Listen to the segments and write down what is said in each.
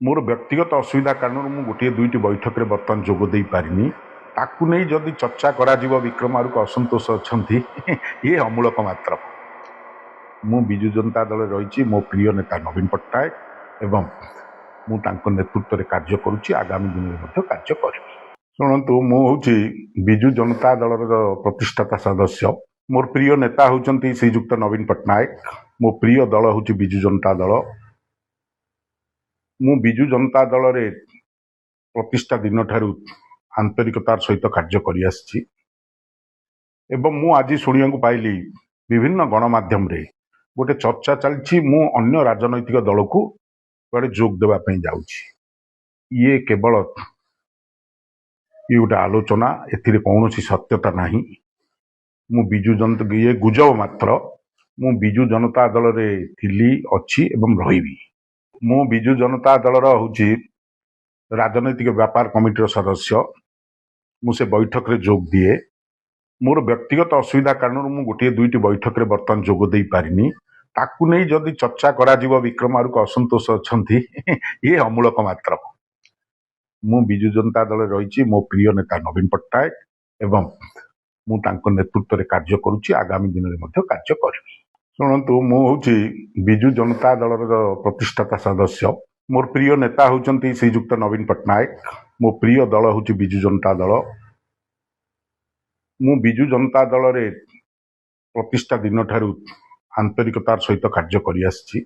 मोर व्यक्तिगत असुविधा कारण मु गोटे दुईटी बैठक में बर्तमान जोग दे पारिनी ताकू नहीं जदि चर्चा करा विक्रम आरुक असंतोष अच्छा ये अमूलक मात्र। मु विजु जनता दल रही मो प्रिय नेता नवीन पट्टनायक एवं मु नेतृत्व में कार्य करुच्ची आगामी दिन में कार्य करी। शुणु मु हूँ विजु जनता दल प्रतिष्ठाता सदस्य। मोर प्रिय नेता होती श्रीजुक्त नवीन पट्टनायक। मो प्रिय दल हूँ विजु जनता दल। मु विजु जनता दल रे प्रतिष्ठा दिन ठारू आंतरिकतार सहित कार्य करि आछि एवं मु आज शुणिया पाइली विभिन्न गणमाध्यम रे गोटे चर्चा चलछि मु अन्य राजनैतिक दल को कुआडे जोग देवा पई जाउछि। ये केवल ये गोटे आलोचना, एथिरे कौनसी सत्यता नाही। मु विजु जनता ये गुजब मात्र। मु विजु जनता दल रे थिली अछि एवं रहिबी। मु विजु जनता दल हूँ राजनैतिक व्यापार कमिटी सदस्य। मुझे बैठक रे जोग दिए। मोर व्यक्तिगत असुविधा कारण मु गोटे दुईटी बैठक में बर्तमान जोग दे पारिनी ताकू नहीं जदि चर्चा करा विक्रम आरुक असंतोष अच्छा ये अमूलक मात्र। मु विजु जनता दल रही मो प्रिय नेता नवीन पट्टनायक एवं मु नेतृत्व में कार्य करुच्ची आगामी दिन में कार्य करी। शुणु मु हूँ विजु जनता दल प्रतिष्ठाता सदस्य। मोर प्रिय नेता होती श्रीजुक्त नवीन पट्टनायक। मो प्रिय दल हूँ विजु जनता दल। मु विजु जनता दल रे प्रतिष्ठा दिन ठारू आंतरिकतार सहित कार्य करि आछि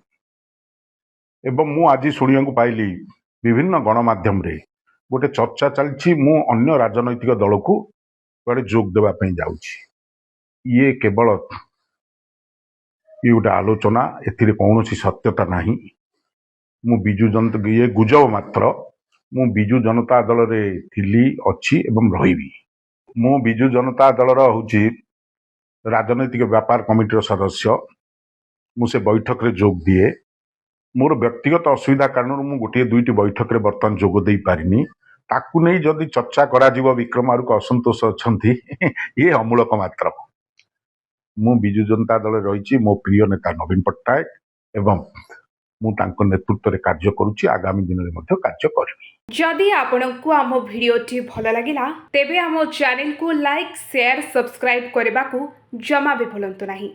एवं मु आज शुणिया पाइली विभिन्न गणमाध्यम रे गोटे चर्चा चलछि मु अन्य राजनैतिक दल को कुआडे जोग देवा पई जाउछि। ये केवल ये गोटे आलोचना, एथिरे कौनसी सत्यता नाही। मु विजु जनता ये गुजब मात्र। मु विजु जनता दल रे थिली अछि एवं रहिबी। मु विजु जनता दल हूँ राजनैतिक व्यापार कमिटी सदस्य। मुझे बैठक में जोग दिए। मोर व्यक्तिगत असुविधा कारण मु गोटे दुईटी बैठक में बर्तमान जोग दे पारिनी ताकू नहीं जदि चर्चा करा विक्रम आरुक असंतोष अच्छा ये अमूलक मात्र। मु विजु जनता दल रही मो प्रिय नेता नवीन पट्टनायक एवं मु नेतृत्व में कार्य करुच्ची आगामी दिन में कार्य करी। जदि आपंक आम भिडी भल लगा तेब आम चैनल को लाइक, शेयर, सब्सक्राइब करने को जमा भी भूलु नहीं।